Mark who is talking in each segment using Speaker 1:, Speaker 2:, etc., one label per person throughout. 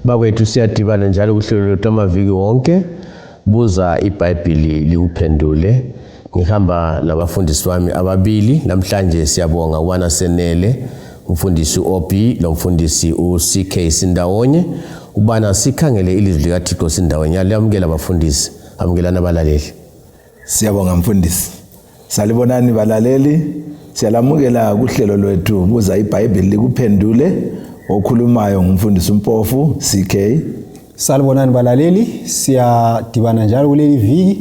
Speaker 1: Bakwethu siyadibana njalo kuhlelo lwethu amaviki wonke. Buza Ibhayibhili Likuphendule. Ngihamba nabafundisi bami ababili. Namhlanje siyabonga ukubana senele umfundisi Obi nomfundisi uCK sindawonye ubana sikhangele ilizwi likaThixo sindawonye. Yamukela abafundisi, amukelana abalaleli.
Speaker 2: Siyabonga mfundisi. Salibonani balaleli. Siyalamukela kuhlelo lwethu Buza Ibhayibhili Likuphendule. Okhulumayo ngumfundisi uMpofu CK.
Speaker 3: Salibonani balaleli, siyadibana njalo kuleli viki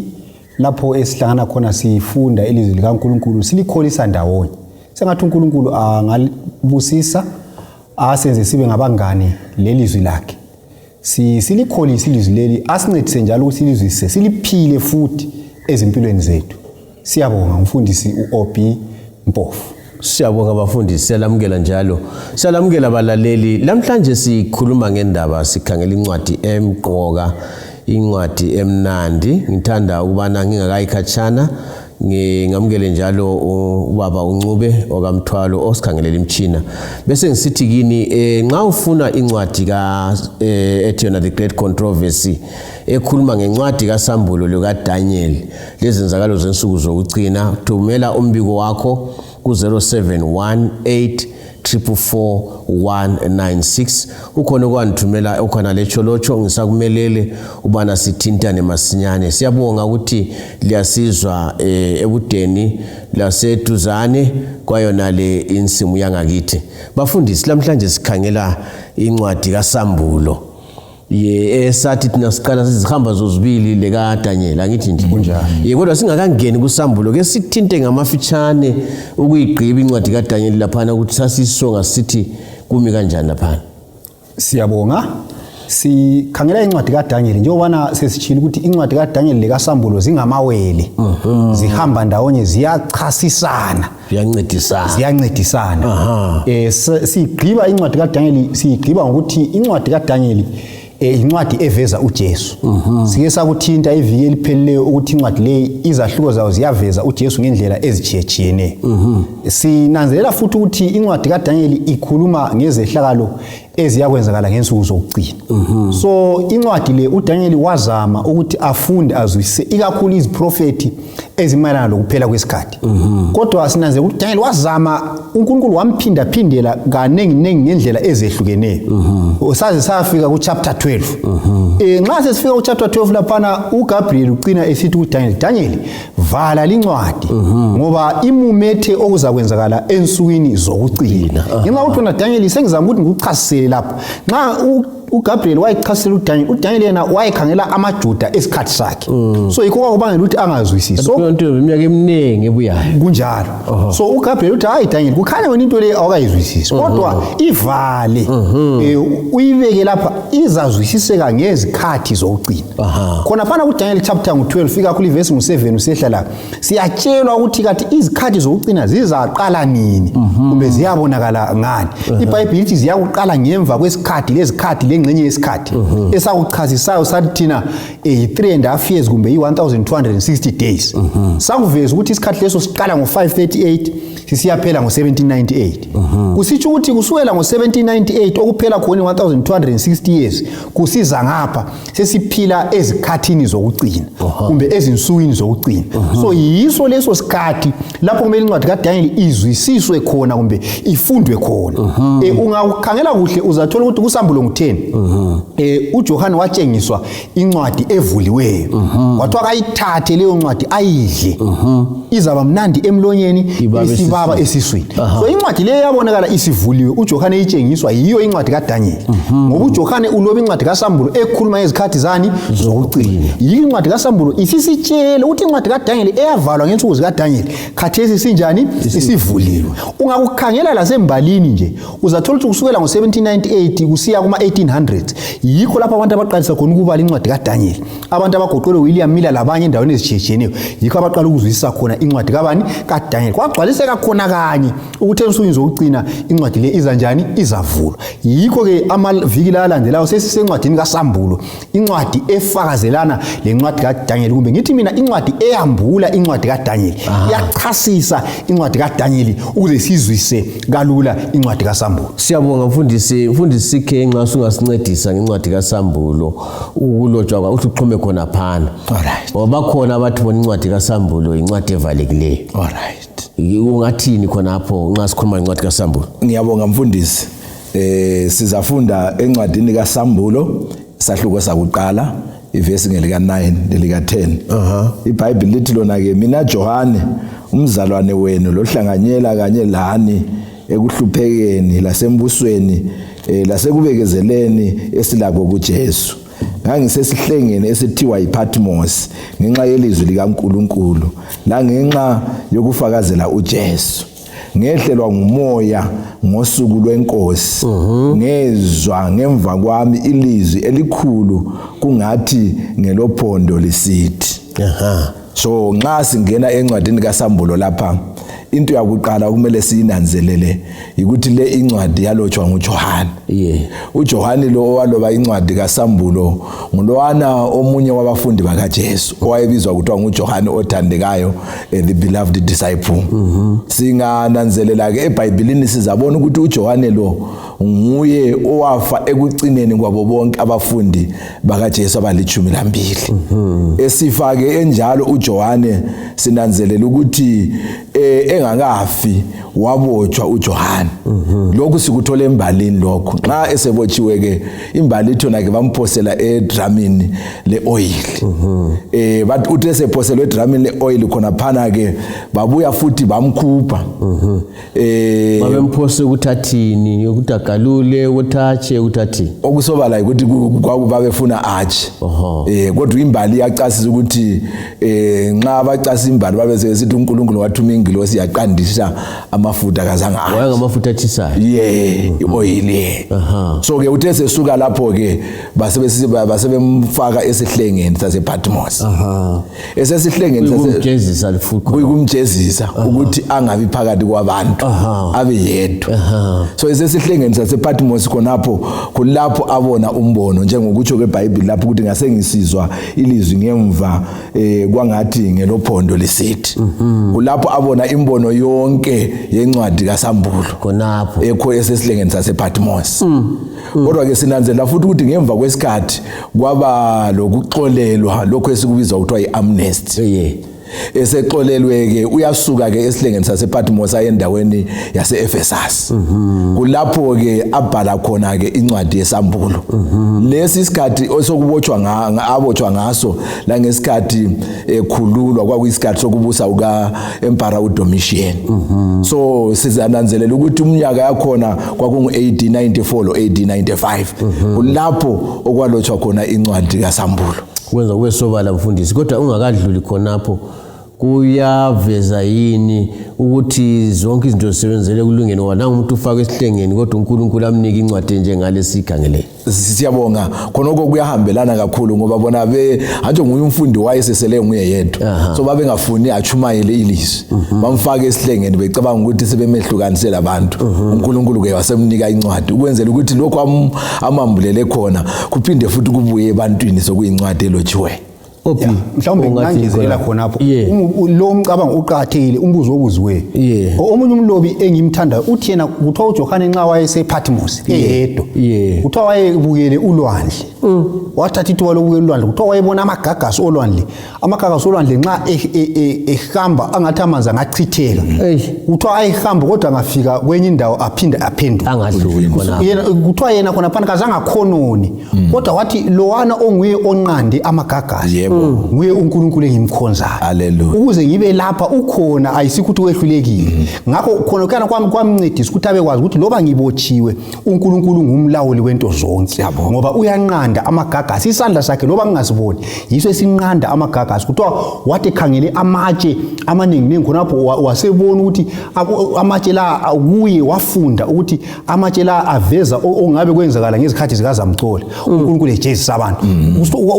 Speaker 3: lapho esihlangana khona sifunda ilizwi likaNkulunkulu silikholisa ndawonye. Sengathi uNkulunkulu angalibusisa asenze sibe ngabangane lelizwi lakhe. Silikholisa ilizwi leli asincedise njalo ukuthi silizwise siliphile futhi ezimpilweni zethu. Siyabonga umfundisi uObi Mpofu.
Speaker 1: Siyabonga abafundisi, siyalamukela njalo. Siyalamukela abalaleli. Namhlanje sikhuluma ngendaba sikhangela incwadi emqoka, incwadi emnandi. Ngithanda ukubana ngingakayikhatshana ngamukele njalo ubaba uNcube okamthwalo osikhangelela imtshina. Bese ngisithi kini nxa ufuna incwadi ethi yona The Great Controversy ekhuluma ngencwadi kaSambulo likaDaniel lezenzakalo zensuku zokucina, thumela umbiko wakho ku-071-844-196. ukhona okwandithumela okhona lecholotsho ngisakumelele ubana sithintane masinyane. Siyabonga ukuthi liyasizwa ebudeni laseduzane kwayona le insimu yangakithi. Bafundisi, namhlanje sikhangela incwadi kaSambulo esathi thina siqala sizihamba zozibili leka Daniel, angithi nje kunjani. Kodwa singakangeni kuSambulo ke sithinte ngamafitshane ukuyigqiba incwadi kaDaniel laphana ukuthi sasisonga sithi kumi kanjani laphana.
Speaker 3: Siyabonga. Sikhangela incwadi kaDaniel njengobana sesitshila ukuthi incwadi kaDaniel lekaSambulo zingamawele. Zihamba ndawonye, ziyachasisana, ziyancedisana. Sigqiba incwadi kaDaniel, sigqiba ngokuthi incwadi kaDaniel incwadi eveza uJesu. Sike sakuthinta iviki eliphelileyo ukuthi incwadi le izahluko zayo ziyaveza uJesu ngendlela ezitshiyene. Sinanzelela futhi ukuthi incwadi kaDaniel ikhuluma ngezehlakalo eziyakwenzakala ngensuku zokucina. So incwadi le uDaniel wazama ukuthi afunde azwisise ikakhulu iziprofeti ezimayelana lokuphela kwesikhathi. Kodwa sinanzelela ukuthi Daniel wazama, uNkulunkulu wamphinda phindela kanengi ngendlela ezehlukeneyo. Saze safika ku chapter 12. Nxa sesifika ku chapter 12 laphana uGabriel ucina esithi kuDaniel, Daniel vala lincwadi ngoba imumethe okuzakwenzakala ensukwini zokucina. Ngenxa ukuthi wena Daniel sengizama ukuthi ngikuchasisele lapha. Nxa uGabriel wayichasisela uDaniel yena wayikhangela amaJuda esikhathi sakhe. So yikho kwakubangela ukuthi angazwisisi.
Speaker 1: So into iminyaka eminingi ebuyayo
Speaker 3: kunjalo. So uGabriel uthi hayi Daniel, kukhanya wena into le awukayizwisisi, kodwa ivale uyibeke lapha izazwisiseka ngezikhathi zokucina. Khona phana kuDaniel chapter 12 fika ku verse 7 usehla la siyatshelwa ukuthi kathi izikhathi zokucina zizaqala nini kumbe ziyabonakala ngani. iBhayibhili lithi ziyakuqala ngemva kwesikhathi lezikhathi lengxenye yesikhathi esakuchasisayo sathi thina 3.5 years kumbe 1260 days. Sakuveza ukuthi isikhathi leso siqala ngo538 sisiyaphela ngo1798. Kusitsho ukuthi kusukela ngo1798 okuphela khona 1260 years kusiza ngapha sesiphila ezikhathini zokucina kumbe ezinsukwini zokucina. So yiso leso sikhathi lapho kumele incwadi kaDaniel izwisiswe khona kumbe ifundwe khona. Ungakhangela kuhle uzathola ukuthi kuSambulo ngo10 uJohane watshengiswa incwadi evuliweyo. Kwathiwa kayithathe leyo ncwadi ayidle. Izaba mnandi emlonyeni, isibaba esiswini. So incwadi le yabonakala isivuliwe, uJohane itshengiswa yiyo incwadi kaDaniel. Ngoba uJohane uloba incwadi kaSambulo ekhuluma ngezikhathi zani zokucina. Yiyo incwadi kaSambulo isisitshela ukuthi incwadi kaDaniel eyavalwa ngensuku zikaDaniel khathesi sinjani isivuliwe. Ungakukhangela lasembalini nje uzathola ukuthi kusukela ngo1798 kusiya kuma1800 yikho lapho abantu abaqalisa khona ukubala incwadi kaDaniel. Abantu abagoqelwe William Miller labanye endaweni ezitshiyeneyo yikho abaqala ukuzwisisa khona incwadi kabani kaDaniel. Kwagcwaliseka khona kanye ukuthi ensukwini zokugcina incwadi le iza njani izavulwa. Yikho ke amaviki la alandelayo sesisencwadini kaSambulo, incwadi efakazelana lencwadi kaDaniel, kumbe ngithi mina incwadi eyambula incwadi kaDaniel, iyachasisa incwadi kaDaniel ukuze sizwise kalula incwadi kaSambulo.
Speaker 1: Siyabonga mfundisi ke nxa singasincedisa ngencwadi kaSambulo ukulotshwa kwa uthi uxhume khona phana.
Speaker 2: Alright.
Speaker 1: Ngoba khona abathi bona incwadi kaSambulo incwadi evalekileyo.
Speaker 2: Alright.
Speaker 1: Ungathini khonapho nxa sikhuluma incwadi kaSambulo?
Speaker 2: Ngiyabonga mfundisi. Sizafunda encwadini kaSambulo sahluko sakuqala ivesi ngelika 9 nelika 10. IBhayibhili lithi lona ke mina Johane umzalwane wenu lohlanganyela kanye lani ekuhluphekeni lasembusweni lasekubekezeleni esilakho kuJesu. Ngangisesihlengeni esithiwa iPatmos ngenxa yelizwi likaNkulunkulu la ngenxa yokufakazela uJesu. Ngehlelwa ngumoya ngosuku lwenkosi, ngezwa ngemva kwami ilizwi elikhulu kungathi ngelophondo lisithi. So nxa singena encwadini kaSambulo lapha, into yakuqala kumele siyinanzelele ukuthi le incwadi yalotshwa nguJohane. uJohane lo owaloba incwadi kaSambulo ngulowana omunye wabafundi bakaJesu owayebizwa kuthiwa nguJohane othandekayo, the beloved disciple. Singananzelela ke eBhayibhelini sizabona ukuthi uJohane lo nguye owafa ekucineni kwabo bonke abafundi bakaJesu abali12. Esifake enjalo uJohane sinanzelela ukuthi engakafi wabotshwa uJohane. Lokhu sikuthola embalini lokho. Nxa esebotshiwe ke imbali ithona ke bamphosela edramini leoil. Bathi uthi esephoselwe edramini leoil khona phana ke babuya futhi bamkhupha.
Speaker 1: Babemphose ukuthathini ukuthi agalule uthatshe uthathi.
Speaker 2: Okusobala ukuthi babefuna atshe. Kodwa imbali iyacasisa ukuthi nxa abacasa imbali babesithi uNkulunkulu wathuma ingilosi yaqandisa amafutha kazanga atshe.
Speaker 1: Wayengamafutha atshisayo.
Speaker 2: Oil. So ke uthe sesuka lapho ke basebemfaka esihlengeni sasePatmos. Esesihlengeni
Speaker 1: sasekumjezisa lifuthi.
Speaker 2: Kumjezisa ukuthi angabi phakathi kwabantu abe yedwa. So esesihlengeni sasePatmos khonapho kulapho abona umbono njengokutsho kweBhayibhili lapho ukuthi ngase ngisizwa ilizwi ngemva kwangathi ngelophondo lisithi. Kulapho abona imbono yonke yencwadi kaSambulo
Speaker 1: khonapho
Speaker 2: ekho esesihlengeni sasePatmos. Kodwa ke sinanzela futhi ukuthi ngemva kwesikhathi kwaba lokuxolelwa lokho esikubizwa ukuthiwa iamnesty. Esexolelwe ke uyasuka ke esihlengeni sasePatmos ayendaweni yaseEfesus. Kulapho ke abhala khona ke incwadi yeSambulo. Lesi isikhathi osokubotshwa abotshwa ngaso la ngesikhathi ekhululwa kwakuyisikhathi sokubusa uka Emperor uDomitian. So sizananzelela ukuthi umnyaka yakhona kwakungu AD 94 lo AD 95. Kulapho okwalotshwa khona incwadi kaSambulo.
Speaker 1: Kwenza kwesobala mfundisi, kodwa ungakadluli khonapho kuyaveza yini ukuthi zonke izinto zisebenzele kulungene wona umuntu ufaka esihlengeni kodwa uNkulunkulu amnika incwadi njengalesi ikhangele.
Speaker 2: Siyabonga khonoko kuyahambelana kakhulu ngoba bona nje nguye umfundi wayesesele nguye yedwa. So babengafuni achumayele ilizwi. Bamfaka esihlengeni becabanga ukuthi sebemehlukanisela abantu. uNkulunkulu ke wasemnika incwadi ukwenzela ukuthi lokho amambulele khona kuphinde futhi kubuye ebantwini sokuyincwadi elotshiwe.
Speaker 3: Mhlawumbe ngangizela khonapho lo umcabango uqhathekile umbuzo obuziwe. Omunye umlobi engimthandayo uthi yena kuthiwa uJohane nxa wayesePatmos eyedwa kuthiwa wayebukele ulwandle. Wathatha ithuba lokubukela ulwandle kuthiwa wayebona amagagasi olwandle. Amagagasi olwandle nxa ehamba angathi amanzi angachitheka. Kuthiwa ayehamba kodwa angafika kwenye indawo aphinda aphenduka.
Speaker 1: Angadluli khona.
Speaker 3: Yena kuthiwa yena khona phana kazange akhonone. Kodwa wathi lowana onguye onqande amagagasi. Nguye uNkulunkulu engimkhonzayo.
Speaker 2: Haleluya.
Speaker 3: Ukuze ngibe lapha ukhona ayisikuthi wehlulekile. Ngakho khona kana kwamncedisa ukuthi abekwazi ukuthi loba ngibotshiwe uNkulunkulu ngumlawuli wento zonke. Ngoba uyanqanda amagagasi isandla sakhe loba ngingasiboni. Yiso esinqanda amagagasi. Kuthiwa wathi ekhangele amatshe amaningi khonapho wasebona ukuthi amatshe la kuye wafunda ukuthi amatshe la aveza ongabe kwenzakala ngezikhathi zikaZamcolo. uNkulunkulu ejezisa abantu.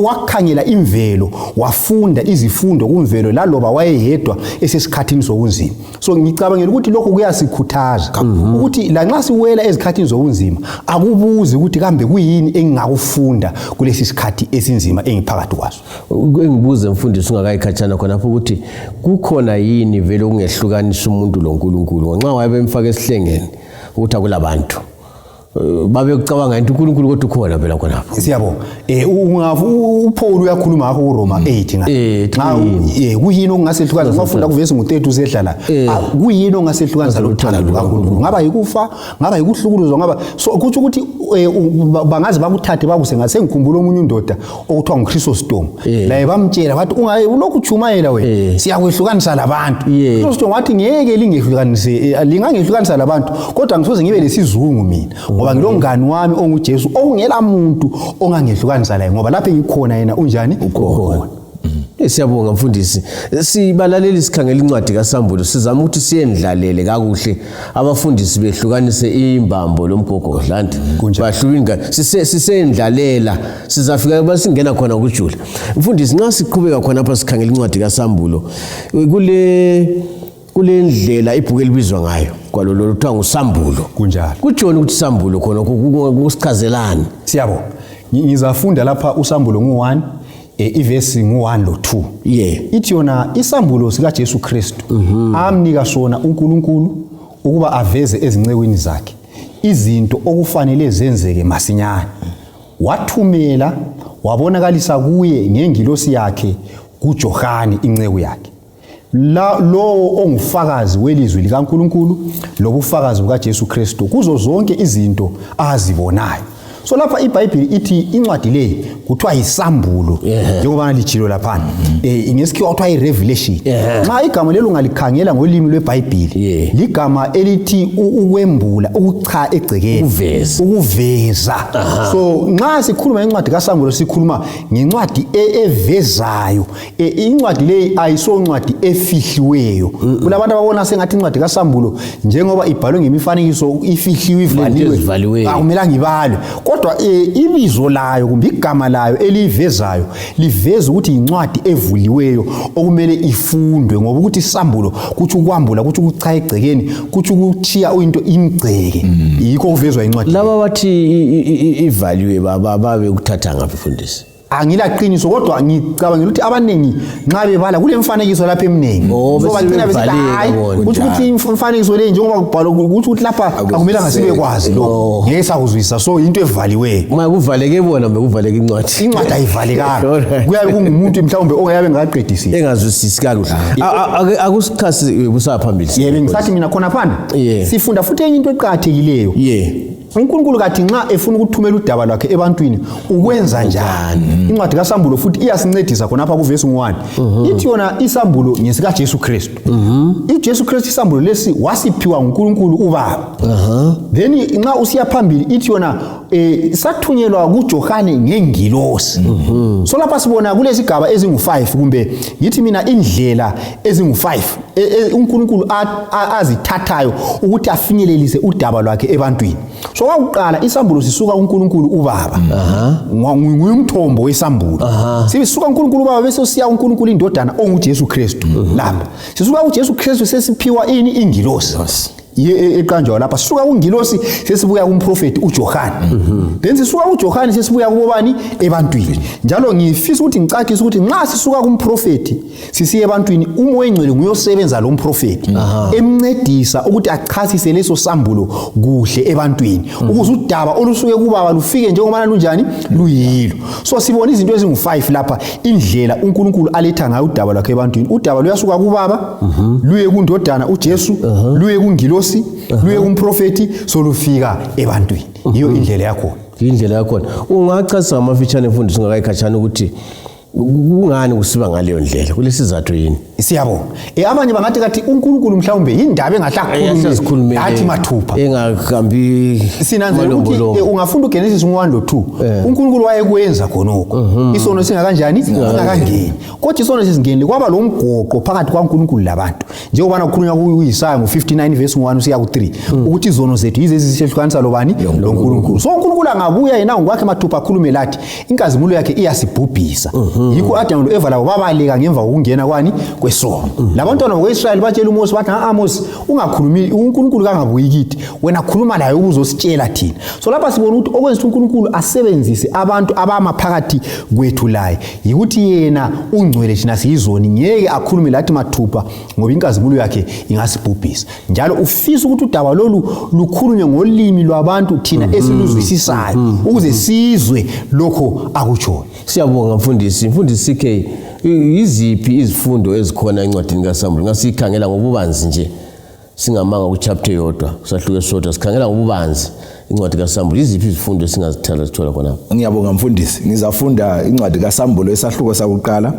Speaker 3: Wakhangela imvelo kumvelo wafunda izifundo kumvelo laloba wayeyedwa esesikhathini sokunzima. So ngicabangela ukuthi lokho kuyasikhuthaza ukuthi lanxa siwela ezikhathini zokunzima akubuze ukuthi kambe kuyini engingakufunda kulesi sikhathi esinzima engiphakathi kwaso.
Speaker 1: Engibuze mfundisi ungakayikhatshana khona lapho ukuthi kukhona yini vele ungehlukanisa umuntu loNkulunkulu nxa wayebemfaka esihlengeni ukuthi akulabantu babe kucabanga into uNkulunkulu kodwa ukhona phela khonapho.
Speaker 3: Siyabonga. uPaul uyakhuluma ngakho kuRoma 8 nxa kuyini ongasehlukanisa ngafunda kuvesi ngo-30 usedlala kuyini ongasehlukanisa lothando lukaNkulunkulu ngaba yikufa ngaba yikuhlukuluzwa ngaba so kuthi ukuthi bangaze bakuthathe bakuse ngasengikhumbula omunye indoda okuthiwa nguChrysostom la bamtshela bathi ulokhu ujumayela wena siyakwehlukaniza labantu. Chrysostom wathi ngeke lingehlukanise lingangehlukanisa labantu kodwa ngisoze ngibe lesizungu mina ngoba ngilongani wami onguJesu ongela muntu ongangehlukanisa laye ngoba lapho ngikhona yena unjani ukhona.
Speaker 1: Siyabonga mfundisi. Sibalaleli isikhangela incwadi kaSambulo sizama ukuthi siyendlalele kakuhle abafundisi behlukanise imbambo lomgogodla bahluka sisendlalela sizafika basingena khona kujula. Mfundisi nxa siqhubeka khona apha sikhangela incwadi kaSambulo kule ndlela ibhuku elibizwa ngayo kwalolo kuthiwa nguSambulo
Speaker 3: kunjalo
Speaker 1: kujona ukuthi Sambulo khona kusichazelani.
Speaker 3: Siyabonga ngizafunda lapha uSambulo ngu1 ivesi ngu1 lo2 ithi yona isambulo sika Jesu Kristu amnika sona uNkulunkulu ukuba aveze ezincekweni zakhe izinto okufanele zenzeke masinyane wathumela wabonakalisa kuye ngengilosi yakhe kuJohane inceku yakhe lowo ongufakazi welizwi likaNkulunkulu lobufakazi buka Jesu Kristu kuzo zonke izinto azibonayo. So lapha iBhayibhili ithi incwadi le kuthiwa yisambulo njengoba lijilo lapha ngesikhiwa kuthiwa iRevelation. Nxa igama lelo ungalikhangela ngolimi lweBhayibhili ligama elithi ukwembula ukucha egcekeni ukuveza. So nxa sikhuluma incwadi kaSambulo sikhuluma ngencwadi evezayo. Incwadi le ayisoncwadi efihliweyo. Kulabantu ababona sengathi incwadi kaSambulo njengoba ibhalwe ngemifanekiso ifihliwe ivaliwe akumelanga ibalwe. Kodwa ibizo layo kumbe igama layo elivezayo liveza ukuthi incwadi evuliweyo okumele ifundwe ngoba ukuthi isambulo kuthi ukwambula kuthi ukucha egcekeni kuthi ukuthiya into imgceke yikho kuvezwa incwadi.
Speaker 1: Laba bathi ivaliwe babe ukuthatha ngaphi mfundisi?
Speaker 3: Angilaqiniso kodwa ngicabanga ukuthi abaningi nxa bebala kule mfanekiso lapha eminengi ngoba bagcina besithi hayi ukuthi imfanekiso le njengoba kubhalwa ukuthi lapha akumelanga sibe kwazi lo ngeke sakuzwisa so into evaliwe
Speaker 1: uma kuvaleke bona bekuvaleke incwadi
Speaker 3: ayivalekanga kuyabe kungumuntu mhlawumbe ongayabe ngaqedisisi
Speaker 1: engazwisisi kakuhle akusikhasi kusaphambili.
Speaker 3: Yebo ngisathi mina khona phana sifunda futhi enye into eqhathekileyo uNkulunkulu kathi nxa efuna ukuthumela udaba lwakhe ebantwini ukwenza njani. Incwadi kaSambulo futhi iyasincedisa khona lapha kuvesi 1 ithi yona isambulo ngesika Jesu Kristu. iJesu Kristu isambulo lesi wasiphiwa uNkulunkulu uBaba. Then nxa usiya phambili ithi yona sathunyelwa kuJohane ngengilosi. So lapha sibona kulezi gaba ezingu5 kumbe yithi mina indlela ezingu5 uNkulunkulu azithathayo ukuthi afinyelelise udaba lwakhe ebantwini. So kwakuqala isambulo sisuka uNkulunkulu uBaba ngumthombo wesambulo sisuka uNkulunkulu uBaba bese siya uNkulunkulu indodana onguJesu Kristu lapha sisuka kuJesu Kristu sesiphiwa ingilosi eqanjwa lapha sisuka kungilosi sesibuya kumprofeti uJohane then sisuka kuJohane sesibuya kubani ebantwini njalo ngifisa ukuthi ngicacise ukuthi nxa sisuka kumprofeti sisiye ebantwini umoya engcwele nguyosebenza lo mprofeti emncedisa ukuthi achasise leso sambulo kuhle ebantwini ukuze udaba olusuke kuBaba lufike njengoba lunjani luyilo. So sibona izinto ezingu5 lapha indlela uNkulunkulu aletha ngayo udaba lwakhe ebantwini. Udaba luyasuka kuBaba luye kundodana uJesu luye kungilosi luye kumprofeti solufika ebantwini. Yiyo indlela yakho.
Speaker 1: Indlela yakho. Ungachasa amafitshane mfundisi ngakayikhatshana ukuthi kungani kusiba ngaleyo ndlela kulesizathu yini?
Speaker 3: Siyabonga. Abanye bangathi kathi uNkulunkulu mhlawumbe indaba engahlakhulumi athi mathupha.
Speaker 1: Engahambi
Speaker 3: sinanzela ukuthi ungafunda uGenesis 1:2. uNkulunkulu wayekwenza khonoko. Isono singakanjani? Singakangeni. Kodwa isono sesingeni kwaba lo mgoqo phakathi kwaNkulunkulu labantu. Njengoba ukukhulunywa kuIsaya ngo59:1 usiya ku3 ukuthi izono zethu yize ezisihlukanisa lobani lo Nkulunkulu. So uNkulunkulu angabuya yena ngokwakhe mathupha akhulume lathi inkazimulo yakhe iyasibhubhisa. Yikho Adam noEva labo babaleka ngemva kokungena kwani kwesono. Labantwana bakwaIsrael batshela uMose bathi Amos ungakhulumi uNkulunkulu kangabuyi kithi wena khuluma laye ukuzositshela thina. So lapha sibona ukuthi okwenza uNkulunkulu asebenzise abantu abamaphakathi kwethu laye yikuthi yena ungcwele thina siyizoni ngeke akhulume lathi mathupha ngoba inkazimulo yakhe ingasibhubhisa. Njalo ufisa ukuthi udaba lolu lukhulunywe ngolimi lwabantu thina esiluzwisisayo ukuze sizwe lokho akutsho.
Speaker 1: Siyabonga mfundisi CK. Iziphi izifundo ezikhona encwadini kaSamuel? Ngasikhangela ngobubanzi nje. Singamanga ku chapter yodwa, kusahluke sodwa sikhangela ngobubanzi incwadi kaSamuel. Iziphi izifundo singazithatha sithola khona?
Speaker 2: Ngiyabonga mfundisi. Ngizafunda incwadi kaSamuel esahluko sakuqala,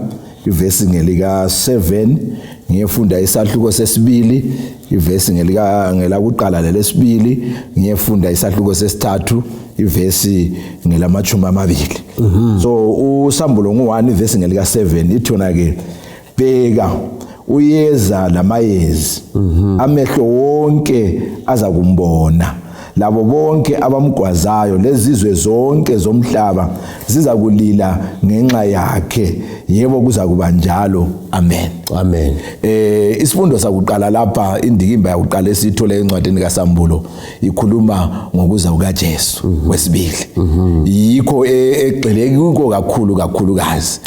Speaker 2: ivesi ngelika 7, ngiyefunda isahluko sesibili, ivesi ngelakuqala lelesibili, ngiyefunda isahluko sesithathu, ivesi ngelamachumi amabili. So uSamuel ngo1 ivesi ngelika 7 ithona ke bheka uyeza lamayezi amehlo wonke aza kumbona labo bonke abamgwazayo lezizwe zonke zomhlaba ziza kulila ngenxa yakhe yebo kuza kuba njalo amen.
Speaker 1: Amen.
Speaker 2: Isifundo sakuqala lapha indikimba yakuqala esithole encwadini kaSamuel ikhuluma ngokuza kukaJesu wesibili. Yikho egxileke kuko kakhulukazi.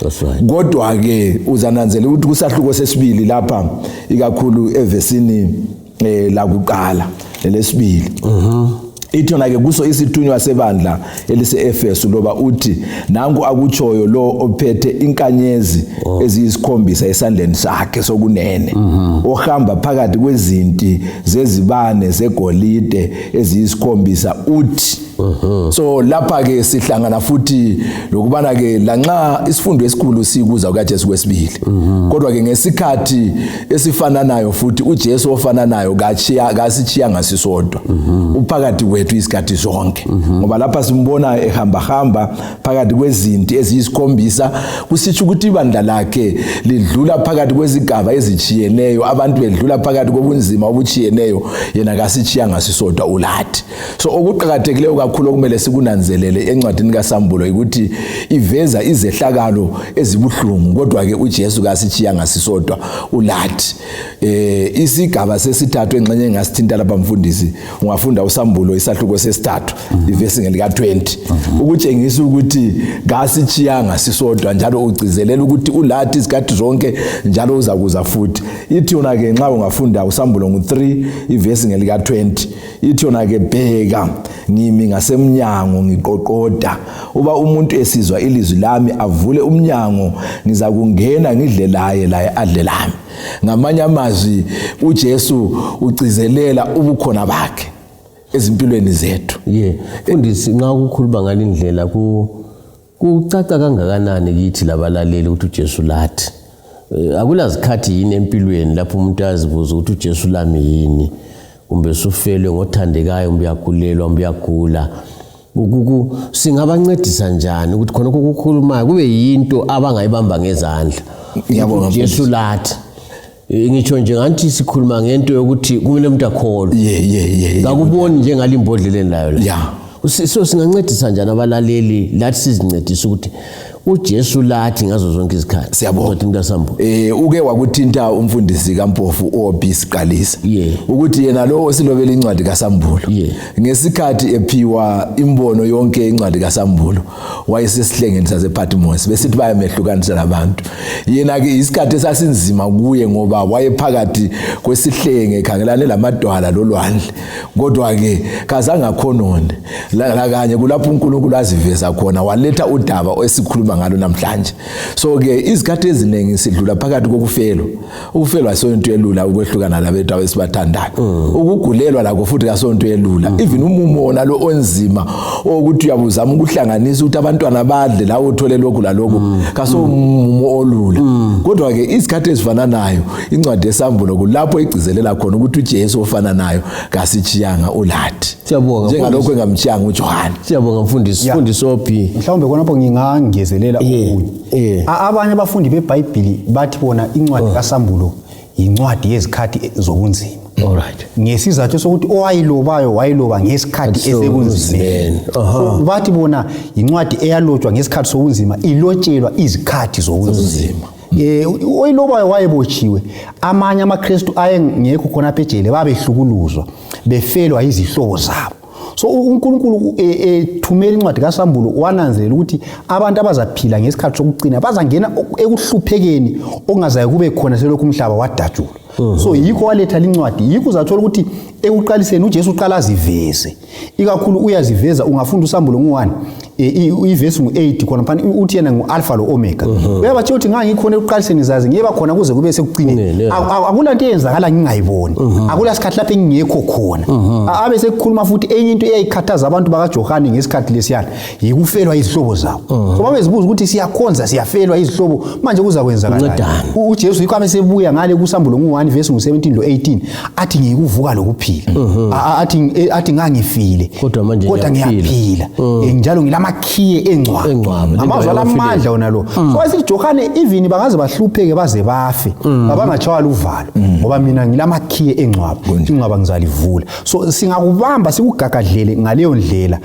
Speaker 2: Kodwa ke uzananzela ukuthi kusahluko sesibili lapha ikakhulu evesini lakuqala lesibili. Ithona ke kuso isithunywa sebandla elise-Efesu loba uthi nangu akutshoyo lo ophethe inkanyezi eziyisikhombisa esandleni sakhe sokunene ohamba phakathi kwezinti zezibane zegolide eziyisikhombisa uthi. So lapha ke sihlangana futhi lokubana ke lanxa isifundo esikhulu sikuza kukaJesu wesibili kodwa ke ngesikhathi esifananayo futhi uJesu ofananayo kasichiya ngasisodwa uphakathi kwethu isikhathi zonke ngoba lapha simbona ehamba phakathi kwezinti eziyisikhombisa kusitsho ukuthi ibandla lakhe lidlula phakathi kwezigaba ezichiyeneyo abantu bedlula phakathi kobunzima obuchiyeneyo yena kasichiya ngasisodwa ulathi. So okuqhakathekileyo kakhulu okumele sikunanzelele encwadini kaSamuel ukuthi iveza izehlakalo ezibuhlungu kodwa ke uJesu kasichiya ngasisodwa ulathi. Isigaba sesithathu engxenye engasithinta lapha mfundisi ungafunda uSamuel isahluko sesithathu ivesi ngelika 20 ukutshengisa ukuthi kasichiya ngasisodwa njalo ugcizelela ukuthi ulathi isikhathi zonke njalo uza kuza futhi. Ithi yona ke nxa ungafunda uSamuel ngo3 ivesi ngelika 20 ithi yona ke bheka ngimi ngasemnyango ngiqoqoda uba umuntu esizwa ilizwi lami avule umnyango ngiza kungena ngidle laye adle lami. Ngamanye amazwi uJesu ugcizelela ubukhona bakhe ezimpilweni zethu.
Speaker 1: Mfundisi nxa ukukhuluma ngalindlela kucaca kangakanani kithi labalaleli ukuthi uJesu lathi akulazikhathi yini empilweni lapho umuntu azibuza ukuthi uJesu lami yini kumbe sufelwe ngothandekayo kumbe yakhulelwa kumbe yagula singabancedisa njani ukuthi khona ukukhuluma kube yinto abangayibamba ngezandla.
Speaker 2: Ngiyabonga
Speaker 1: Jesu lathi ngitsho nje ngathi sikhuluma ngento yokuthi kumele umuntu akholwe ngakuboni njengalimbodleleni layo la. So singancedisa njani abalaleli lathi sizincedisa ukuthi uJesu lathi ngazo zonke izikhathi.
Speaker 2: Siyabonga. Uke wakuthinta umfundisi kaMpofu obisiqalisa ukuthi yena lo osilobela incwadi kaSamuel ngesikhathi ephiwa imbono yonke incwadi kaSamuel wayesesihlengeni sasePatmos besithi bayamehlukanisa labantu. Yena ke isikhathi esasinzima kuye ngoba wayephakathi kwesihlenge ekhangelane lamadwala lolwandle kodwa ke kazange akhonone la kanye kulapho uNkulunkulu aziveza khona waletha udaba esikhuluma sizokhuluma ngalo namhlanje. So ke izikhathi eziningi sidlula phakathi kokufelwa. Ukufelwa asonto elula ukwehlukana labethu abesibathandayo. Ukugulelwa lakho futhi asonto elula. Even umumo wona lo onzima ukuthi uyabuzama ukuhlanganisa ukuthi abantwana badle la uthole lokhu la lokhu kaso umumo olula. Kodwa ke izikhathi ezifana nayo incwadi yesambulo kulapho igcizelela khona ukuthi uJesu ofana nayo kasichiyanga ulathi.
Speaker 1: Siyabonga
Speaker 2: njengalokho engamchiyanga uJohane.
Speaker 1: Siyabonga mfundisi ophi.
Speaker 3: Mhlawumbe khonapho ngingangezelela okunye. Abanye abafundi beBhayibheli bathi bona incwadi kaSambulo incwadi yezikhathi zobunzima.
Speaker 1: Alright.
Speaker 3: Ngesizathu sokuthi owayilobayo wayiloba ngesikhathi esebunzimeni. So bathi bona incwadi eyalotshwa ngesikhathi sobunzima ilotshelwa izikhathi zobunzima. Oyilobayo wayebotshiwe. Amanye amaKristu ayengekho khona phejele babehlukuluzwa befelwa izihlobo zabo. So uNkulunkulu ethumela incwadi kaSambulo wananzelela ukuthi abantu abazaphila ngesikhathi sokugcina bazangena ekuhluphekeni okungazayo kube khona selokhu umhlaba wadajula. So yikho waletha lincwadi, yikho uzathola ukuthi ekuqaliseni uJesu uqala aziveze. Ikakhulu uyaziveza ungafunda uSambulo ngo1 ivesi ngu8 khona phana uthi yena nguAlpha lo Omega. Uyabathi uthi ngangikhona ekuqaliseni zazi ngiyeba khona kuze kube sekugcineni. Akulanto eyenzakala ngingayiboni. Akula sikhathi lapho engingekho khona. Abe sekukhuluma futhi enye into eyayikhathaza abantu bakaJohane ngesikhathi lesiyana yikufelwa izihlobo zabo. Ngoba bezibuza ukuthi siyakhonza siyafelwa izihlobo manje kuzakwenza kanjani. uJesu yikho abesebuya ngale kuSambulo ngo1 verse ngu17 lo 18 athi ngikuvuka lokuphila. Athi ngangifile kodwa ngiyaphila. Njalo ngilamakhiye encwadi. Amazwi alamandla wona lo. So isiJohane even bangaze bahlupheke baze bafe abangachwala uvalo ngoba mina ngilamakhiye encwadi ngizalivula. So singakubamba sikugagadlele ngaleyo ndlela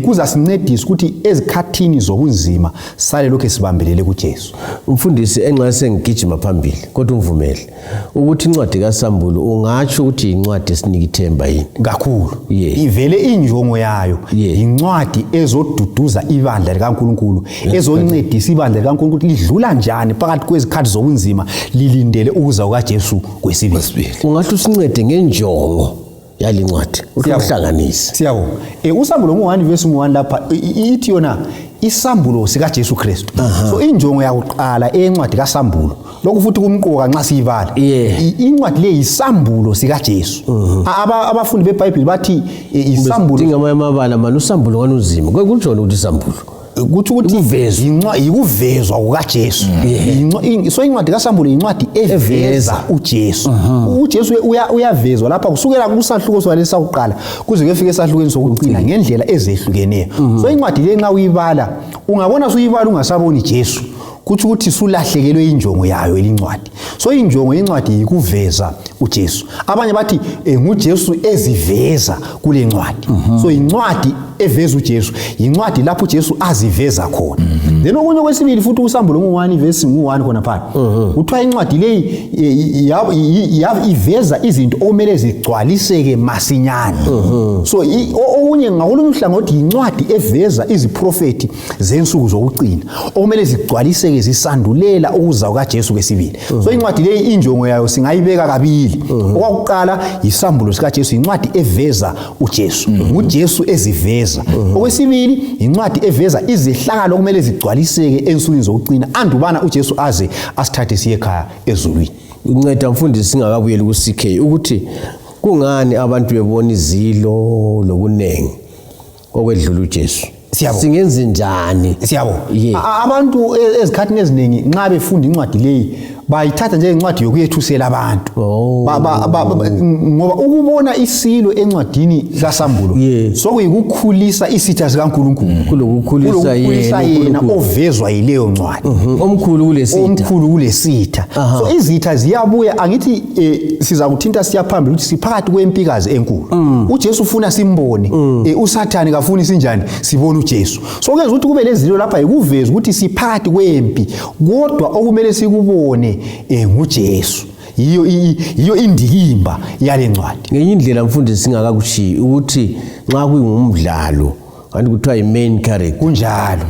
Speaker 3: kuza sincedisa ukuthi ezikhathini zobunzima sale lokho esibambelele kuJesu.
Speaker 1: Umfundisi enxase ngigijima phambili kodwa ungivumele ukuthi incwadi kaSambulo ungatsho ukuthi incwadi esinika ithemba yini
Speaker 3: kakhulu. Ivele injongo yayo incwadi ezoduduza ibandla likaNkulunkulu ezoncedisa ibandla likaNkulunkulu lidlula njani phakathi kwezikhathi zobunzima lilindele ukuza kukaJesu kwesibili.
Speaker 1: Ungathi usincede ngenjongo yalincwadi ukuhlanganisa.
Speaker 3: Siyabonga. uSambulo ngo1 verse 1 lapha ithi yona isambulo sika Jesu Kristu. So injongo yakuqala encwadi kaSambulo lokhu futhi kumqoka nxa siyibala. Incwadi le isambulo sika Jesu. Abafundi beBhayibheli bathi isambulo
Speaker 1: ngamabala manje uSambulo wanuzima. Kwekujona ukuthi isambulo
Speaker 3: kuthi ukuthi ikuvezwa kukaJesu. So incwadi kaSambulo incwadi eveza uJesu. uJesu uyavezwa lapha kusukela kusahluko swalesa uqala kuze kufike esahlukweni sokucina ngendlela ezehlukeneyo. So incwadi le nxa uyibala ungabona usuyibala ungasaboni Jesu kuthi ukuthi sulahlekelwe injongo yayo elincwadi. So injongo yencwadi ikuveza uJesu. Abanye bathi nguJesu eziveza kule ncwadi. So incwadi eveza uJesu incwadi lapho uJesu aziveza khona. Then okunye kwesibili futhi uSambulo ngo1 verse ngu1 khona phana kuthiwa incwadi le iveza izinto okumele zigcwaliseke masinyane. So okunye ngakulunye uhlangothi incwadi eveza iziprofeti zensuku zokucina okumele zigcwaliseke zisandulela ukuza kukaJesu kwesibili. So incwadi le injongo yayo singayibeka kabili. Owakuqala isambulo sikaJesu incwadi eveza uJesu. uJesu eziveza. Okwesibili incwadi eveza izihlakalo okumele zigcwaliseke ensukwini zokucina andubana uJesu aze asithathe siye ekhaya ezulwini.
Speaker 1: Unceda mfundisi singakabuyeli kuCK ukuthi kungani abantu bebona izilo lokunengi okwedlula uJesu. Singenze njani?
Speaker 3: Siyabonga. Abantu ezikhathini eziningi nxa befunda incwadi leyi bayithatha njengencwadi yokuyethusela abantu. Ngoba ukubona isilo encwadini kaSambulo sokuyikukhulisa isitha sikaNkulunkulu. Ukukhulisa yena ovezwa yileyo ncwadi. Omkhulu kulesitha. So izitha ziyabuya angithi siza kuthinta siya phambili ukuthi siphakathi kwempikazi enkulu. uJesu ufuna simbone. uSathane kafuni sinjani sibone uJesu. So kenza ukuthi kube lezilo lapha ikuveza ukuthi siphakathi kwempi kodwa okumele sikubone nguJesu. Iyo indikimba yale ncwadi.
Speaker 1: Ngenye indlela mfundisi singakakushi ukuthi nxa kuyingumdlalo kanti kuthiwa imain character
Speaker 3: kunjalo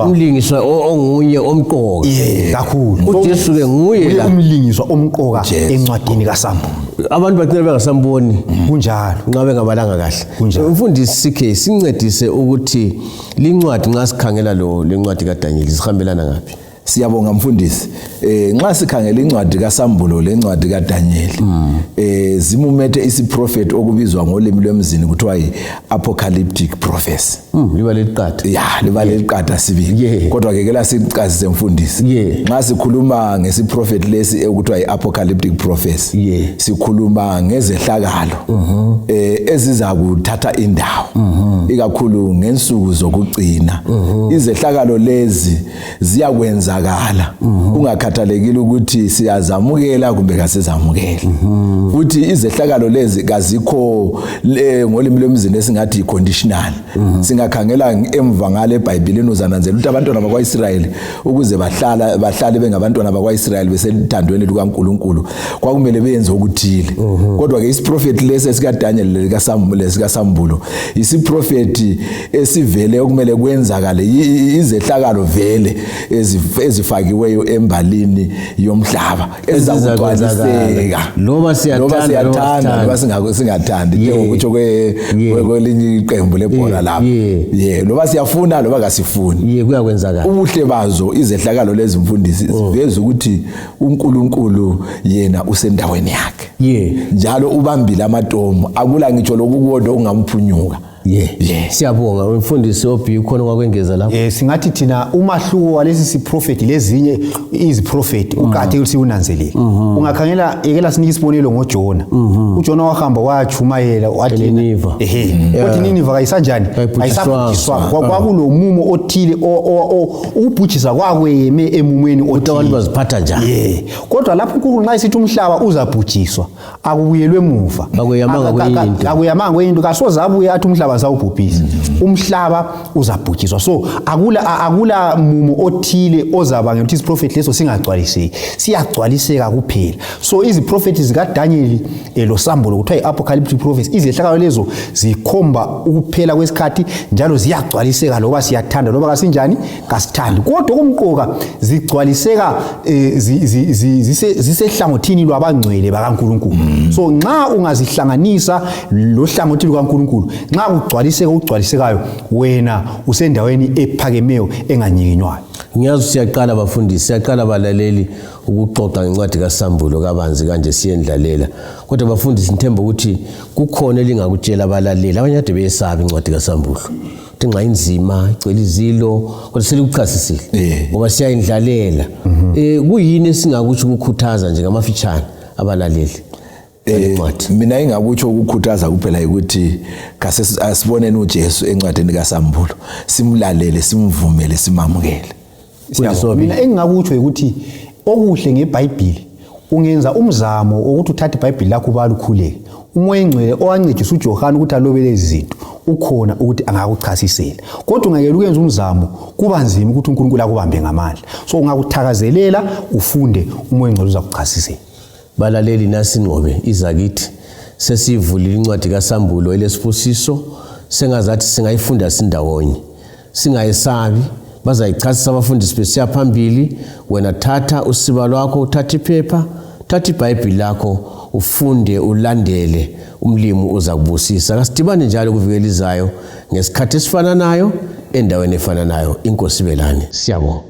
Speaker 1: umlingiswa ongunye omqoka
Speaker 3: kakhulu.
Speaker 1: uJesu ke nguye
Speaker 3: umlingiswa omqoka encwadini kaSambulo.
Speaker 1: abantu bagcina bengasamboni
Speaker 3: kunjalo
Speaker 1: ngabe ngabalanga kahle.
Speaker 3: Kunjalo.
Speaker 1: Mfundisi CK sincedise ukuthi lincwadi nxa sikhangela lo lencwadi kaDaniel sihambelana ngapi?
Speaker 2: Siyabonga mfundisi. Nxa sikhangela incwadi kaSambulo lencwadi kaDaniel zimumethe isiprofeti okubizwa ngolimi lwemzini kuthiwa yi-apocalyptic prophecy.
Speaker 1: Liba leliqatha.
Speaker 2: Yeah, liba leliqatha sibili. Kodwa ke la sichazise mfundisi. Nxa sikhuluma ngesiprofeti lesi ekuthiwa yi-apocalyptic prophecy. Sikhuluma ngezehlakalo eziza kuthatha indawo. Ikakhulu ngensuku zokugcina. Izehlakalo lezi ziyakwenzakala ungakhathalekile ukuthi siyazamukela kumbe kasizamukela. Futhi izehlakalo lezi kazikho ngolimi lwemzini esingathi i-conditional. Singakhangela emva ngale eBhayibhelini uzananzela ukuthi abantwana bakwaIsrayeli ukuze bahlale bengabantwana bakwaIsrayeli beselithandweni likaNkulunkulu kwakumele benze okuthile. Kodwa ke isiprofeti lesi esikaDaniel lesikaSambulo isiprofeti esivele okumele kwenzakale izehlakalo vele ezifakiweyo embalini yomhlaba ezakugcwaliseka
Speaker 1: loba siyathanda
Speaker 2: loba singathandi njengokutsho kwelinye iqembu lebhola lapha. Loba siyafuna loba kasifuni
Speaker 1: kuyakwenzakala.
Speaker 2: Ubuhle bazo izehlakalo lezi mfundisi ziveza ukuthi uNkulunkulu yena usendaweni yakhe. Njalo ubambile amatomu akula ngitsho lokukodwa ungamphunyuka.
Speaker 1: Siyabonga umfundisi obi ukhona kwakwengeza lapho.
Speaker 3: Singathi thina umahluko walesi siprofeti lezinye iziprofeti uqathekile siunanzelile. Ungakhangela ekela sinike isibonelo ngoJona. uJona wahamba wachumayela wathi
Speaker 1: Niniva.
Speaker 3: Wathi Niniva kayisanjani? Ayisabhujiswa. Kwakulomumo othile ubhujisa kwakweme emumweni othile.
Speaker 1: Abantu baziphatha njani?
Speaker 3: Kodwa lapho uNkulunkulu nxa isithi umhlaba uzabhujiswa akubuyelwe emuva. Akuyamanga kuyinto kasozabuye athi umhlaba zawubhubhisa. Umhlaba uzabhujiswa. So akula mumo othile ozabangela ukuthi isiprofeti leso singagcwaliseki. Siyagcwaliseka kuphela. So iziprofeti zikaDaniel loSambulo kuthiwa yi-apocalyptic prophecy izehlakalo lezo zikhomba ukuphela kwesikhathi njalo ziyagcwaliseka loba siyathanda loba kasinjani kasithandi. Kodwa kumqoka zigcwaliseka zisehlangothini lwabangcwele bakaNkulunkulu. So nxa ungazihlanganisa lo hlangothi lukaNkulunkulu nxa ugcwalisekayo wena usendaweni ephakemeyo enganyikinywayo.
Speaker 1: Ngiyazi siyaqala bafundisi siyaqala balaleli ukuxoxa ngencwadi kaSambulo kabanzi kanje siyendlalela. Kodwa bafundisi ngithemba ukuthi kukhona elingakutshela abalaleli abanye kade beyesaba incwadi kaSambulo. Nxa inzima icela izilo kodwa selikuchasisile ngoba siyayindlalela. Kuyini esingakuthi ukukhuthaza nje ngamafitshane abalaleli?
Speaker 2: Mina engakutsho ukukhuthaza kuphela ukuthi asiboneni uJesu encwadini kaSambulo simlalele simvumele simamukele.
Speaker 3: Mina engakutsho ukuthi okuhle ngeBhayibheli ungenza umzamo ukuthi uthathe iBhayibheli lakho balukhuleke. Umoya engcwele owancedisa uJohane ukuthi alobele izinto ukhona ukuthi angakuchasisela. Kodwa ungakela ukwenza umzamo kuba nzima ukuthi uNkulunkulu akubambe ngamandla. So ungakuthakazelela ufunde umoya engcwele uzakuchasisela.
Speaker 1: Balaleli nasi ngobe izakithi sesivulile incwadi kaSambulo elesibusiso sengazathi singayifunda sindawonye singayisabi bazayichasisa abafundisi besiya phambili. Wena thatha usiba lwakho uthatha iphepha thatha iBhayibheli lakho ufunde ulandele umlimo uzakubusisa. Kasidibane njalo kuvikelizayo ngesikhathi esifananayo endaweni efananayo. Inkosi belane. Siyabonga.